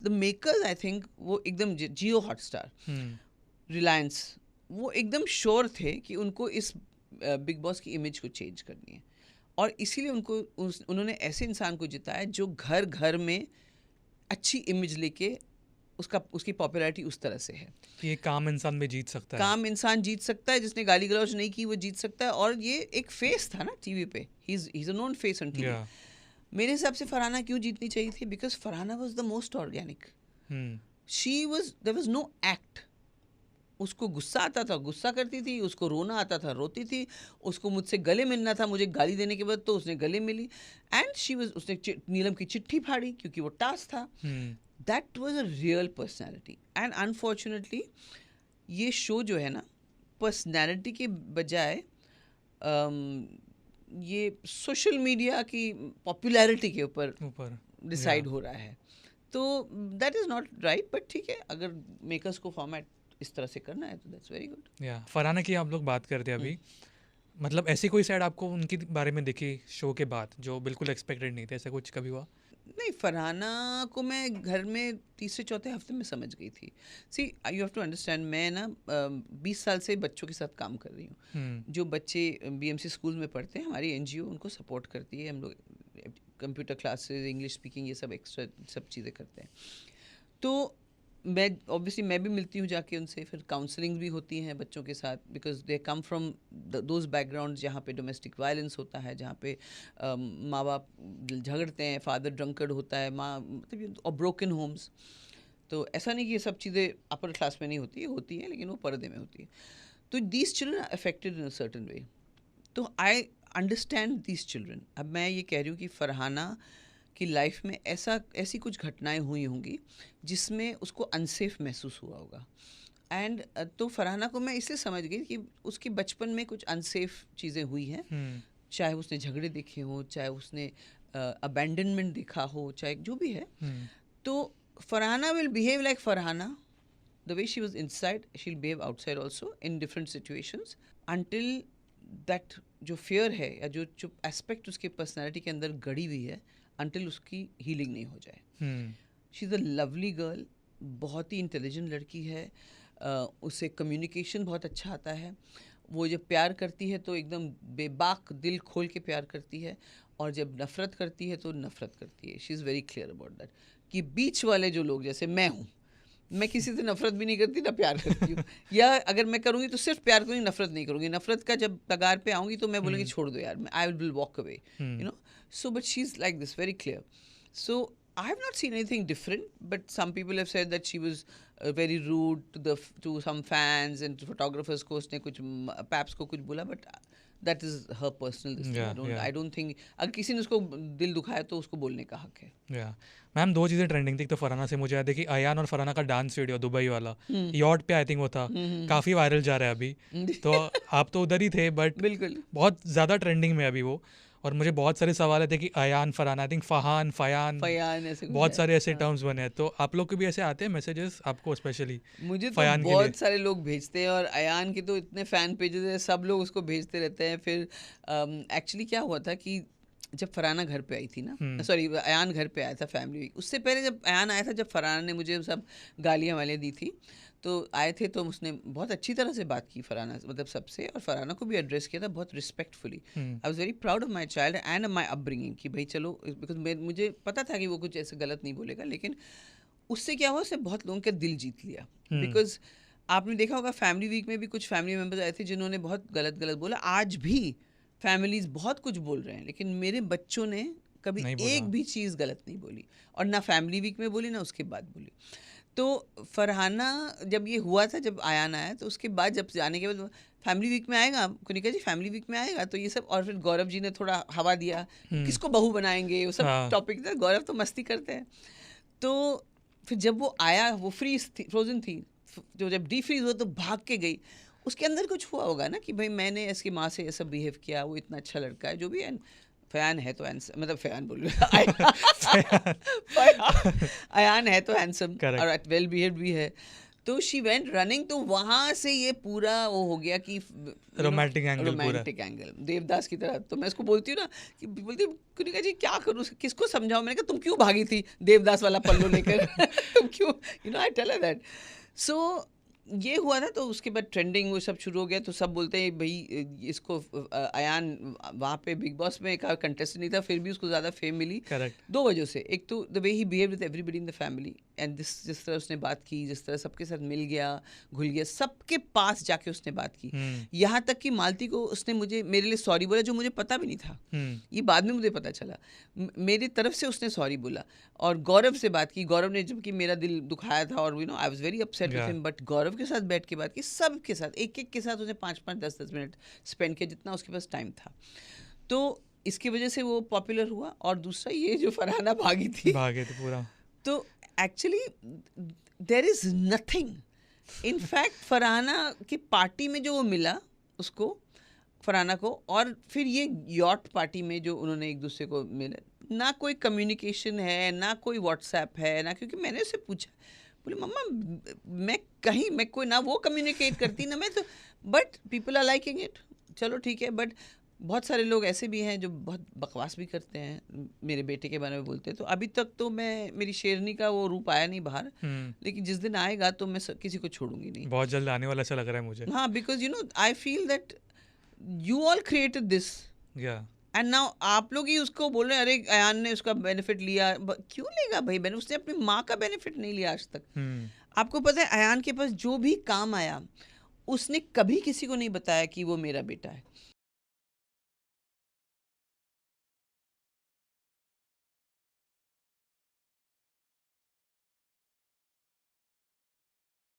The makers I think वो एकदम जियो Hotstar, Reliance, वो एकदम श्योर थे कि उनको इस बिग बॉस की इमेज को चेंज करनी है, और इसीलिए उन्होंने ऐसे इंसान को जिताया जो घर घर में अच्छी इमेज लेके उसकी पॉपुलैरिटी उस तरह से है कि एक काम इंसान भी जीत सकता है। काम इंसान जीत सकता है, जिसने गाली गलौज नहीं की वो जीत सकता है, और ये एक फेस था ना टीवी पे, he is a known face on TV. या मेरे हिसाब से फरहाना क्यों जीतनी चाहिए थी, because Farhana was the most organic, she was, there was no act. उसको गुस्सा आता था गुस्सा करती थी, उसको रोना आता था रोती थी, उसको मुझसे गले मिलना था मुझे गाली देने के बाद तो उसने गले मिली, एंड शी वाज, उसने नीलम की चिट्ठी फाड़ी क्योंकि वो टास्क था। That was a real personality, and unfortunately ये शो जो है ना, पर्सनैलिटी के बजाय ये सोशल मीडिया की पॉपुलैरिटी के ऊपर डिसाइड हो रहा है, तो that is not right, but ठीक है, अगर मेकर्स को फॉर्मेट इस तरह से करना है तो दैट्स वेरी गुड। या फरहाना की आप लोग बात करते हैं अभी, मतलब ऐसी कोई साइड आपको उनके बारे में दिखी शो के बाद जो बिल्कुल एक्सपेक्टेड नहीं थे, ऐसा कुछ कभी हुआ? नहीं, फरहाना को मैं घर में तीसरे चौथे हफ्ते में समझ गई थी। सी यू हैव टू अंडरस्टैंड, मैं ना 20 साल से बच्चों के साथ काम कर रही हूँ। जो बच्चे बीएमसी स्कूल में पढ़ते हैं, हमारी एनजीओ उनको सपोर्ट करती है, हम लोग कंप्यूटर क्लासेस, इंग्लिश स्पीकिंग, ये सब एक्स्ट्रा सब चीज़ें करते हैं। तो मैं ऑब्वियसली मैं भी मिलती हूँ जाके उनसे, फिर काउंसलिंग भी होती हैं बच्चों के साथ, because they come from those background जहाँ पे डोमेस्टिक वायलेंस होता है, जहाँ पे माँ बाप झगड़ते हैं, फादर ड्रंकर्ड होता है, माँ मतलब, और ब्रोकन होम्स। तो ऐसा नहीं कि ये सब चीज़ें अपर क्लास में नहीं होती है, लेकिन वो पर्दे में होती है। तो these children are affected in a certain way, तो आई अंडरस्टैंड दीज चिल्ड्रन। अब मैं ये कह रही हूँ कि फरहाना कि लाइफ में ऐसी कुछ घटनाएं हुई होंगी जिसमें उसको अनसेफ महसूस हुआ होगा, एंड तो फरहाना को मैं इसलिए समझ गई कि उसके बचपन में कुछ अनसेफ चीज़ें हुई हैं, चाहे उसने झगड़े देखे हों, चाहे उसने अबैंडनमेंट देखा हो, चाहे जो भी है। तो Farhana will behave like Farhana, the way she was inside she will behave outside also in different situations, until that जो फियर है या जो एस्पेक्ट उसके पर्सनैलिटी के अंदर गड़ी हुई है, अनटिल उसकी हीलिंग नहीं हो जाए। She is a lovely girl, बहुत ही इंटेलिजेंट लड़की है, उसे कम्युनिकेशन बहुत अच्छा आता है, वो जब प्यार करती है तो एकदम बेबाक दिल खोल के प्यार करती है, और जब नफ़रत करती है तो नफ़रत करती है। She is very clear about that, कि बीच वाले जो लोग, जैसे मैं हूँ, मैं किसी से नफरत भी नहीं करती ना प्यार करती हूँ, या अगर मैं करूँगी तो सिर्फ प्यार करूँगी, नफरत नहीं करूँगी। नफरत का जब तगार पे आऊँगी तो मैं बोलूँगी छोड़ दो यार, I will walk away, you know. So, but she's like this, very clear. So, I have not seen anything different, but some people have said that she was very rude to some fans and to photographers को उसने कुछ paps को कुछ बोला, but that is her personal this thing. I don't think अगर किसी ने उसको दिल दुखाया तो उसको बोलने का हक है। मैम, दो चीज़ें ट्रेंडिंग थी, तो फरहाना से मुझे याद है कि अयान और फरहाना का डांस वीडियो दुबई वाला यॉट पे आई थिंक वो था, काफ़ी वायरल जा रहा है अभी। तो आप तो उधर ही थे, बट बिल्कुल बहुत ज़्यादा ट्रेंडिंग में अभी वो, और मुझे बहुत सारे सवाल थे कि Ayan Farhana, I think फहान Phyan ऐसे बहुत सारे ऐसे टर्म्स बने हैं। तो आप लोग को भी ऐसे आते हैं मैसेजेस आपको, स्पेशली मुझे तो फयान के लिए? बहुत सारे लोग भेजते हैं, और अयान के तो इतने फ़ैन पेजेस हैं, सब लोग उसको भेजते रहते हैं। फिर एक्चुअली क्या हुआ था कि जब फरहाना घर पे आई थी ना, सॉरी अयान घर पे आया था फैमिली वीक, उससे पहले जब अयान आया था, जब फरहाना ने मुझे सब गालियाँ वालियाँ दी थी, तो आए थे, तो उसने बहुत अच्छी तरह से बात की फरहाना, मतलब सबसे, और फरहाना को भी एड्रेस किया था बहुत respectfully. I was very proud of my child and my upbringing, कि भाई चलो, बिकॉज मुझे पता था कि वो कुछ ऐसे गलत नहीं बोलेगा, लेकिन उससे क्या हुआ, उसने बहुत लोगों का दिल जीत लिया। बिकॉज आपने देखा होगा फैमिली वीक में भी कुछ फैमिली मेम्बर्स आए थे जिन्होंने बहुत गलत गलत बोला, आज भी फैमिलीज बहुत कुछ बोल रहे हैं, लेकिन मेरे बच्चों ने कभी एक भी चीज़ गलत नहीं बोली, और ना फैमिली वीक में बोली ना उसके बाद बोली। तो फरहाना जब ये हुआ था, जब अयान आया, तो उसके बाद जब जाने के बाद फैमिली वीक में आएगा, कुनिका जी फैमिली वीक में आएगा, तो ये सब, और फिर गौरव जी ने थोड़ा हवा दिया, किसको बहू बनाएंगे, वो सब टॉपिक था। गौरव तो मस्ती करते हैं। तो फिर जब वो आया, वो फ्रोजन थी, जो जब डी फ्रीज हुआ तो भाग के गई, उसके अंदर कुछ हुआ होगा ना कि भाई मैंने इसकी माँ से ऐसा बिहेव किया, वो इतना अच्छा लड़का है, जो भी है, फयान है तो हैंसम, मतलब फयान बोल रहे अयान है तो हैंडसम और वेल बिहेव्ड भी है, तो शी वेंट रनिंग, तो वहां से ये पूरा वो हो गया कि रोमांटिक एंगल पूरा। रोमांटिक एंगल देवदास की तरह। तो मैं उसको बोलती हूँ ना कि बोलती कनिका जी क्या करूँ, किसको समझाऊं। मैंने कहा तुम क्यों भागी थी देवदास वाला पल्लू लेकर तुम क्यों, आई टेल हर दैट। सो ये हुआ था, तो उसके बाद ट्रेंडिंग वो सब शुरू हो गया। तो सब बोलते हैं भाई इसको अयान वहाँ पे बिग बॉस में एक कंटेस्टेंट नहीं था, फिर भी उसको ज़्यादा फेम मिली। करेक्ट। 2 वजह से, एक तो the way he behave with everybody in the family, and जिस तरह उसने बात की, जिस तरह सबके साथ मिल गया, घुल गया, सबके पास जाके उसने बात की। यहाँ तक कि मालती को उसने मुझे मेरे लिए सॉरी बोला, जो मुझे पता भी नहीं था। ये बाद में मुझे पता चला। मेरी तरफ से उसने सॉरी बोला। और गौरव से बात की, गौरव ने जबकि मेरा दिल दुखाया था और I was very upset with him, but Gaurav के साथ बैठ के बात की, सबके साथ एक एक के साथ उसने 5-5 10-10 मिनट स्पेंड किया, जितना उसके पास टाइम था। तो इसकी वजह से वो पॉपुलर हुआ। और दूसरा ये जो फरहाना भागे थे पूरा, तो actually there is nothing. In fact Farhana की पार्टी में जो वो मिला उसको, फरहाना को, और फिर ये यॉट पार्टी में जो उन्होंने एक दूसरे को मिले, ना कोई कम्युनिकेशन है, ना कोई व्हाट्सएप है, ना, क्योंकि मैंने उससे पूछा, बोले मम्मा मैं कोई ना वो कम्युनिकेट करती ना मैं तो, but people are liking it, चलो ठीक है। बट बहुत सारे लोग ऐसे भी हैं जो बहुत बकवास भी करते हैं, मेरे बेटे के बारे में बोलते हैं। तो अभी तक तो मेरी शेरनी का वो रूप आया नहीं बाहर, लेकिन जिस दिन आएगा तो मैं किसी को छोड़ूंगी नहीं। बहुत जल्द आने वाला ऐसा लग रहा है मुझे। हाँ, because I feel that you all created this, and now आप लोग ही उसको बोल रहे हैं अरे अयान ने उसका बेनिफिट लिया। क्यों लेगा भाई, उसने अपनी माँ का बेनिफिट नहीं लिया आज तक। आपको पता है अयान के पास जो भी काम आया उसने कभी किसी को नहीं बताया कि वो मेरा बेटा है।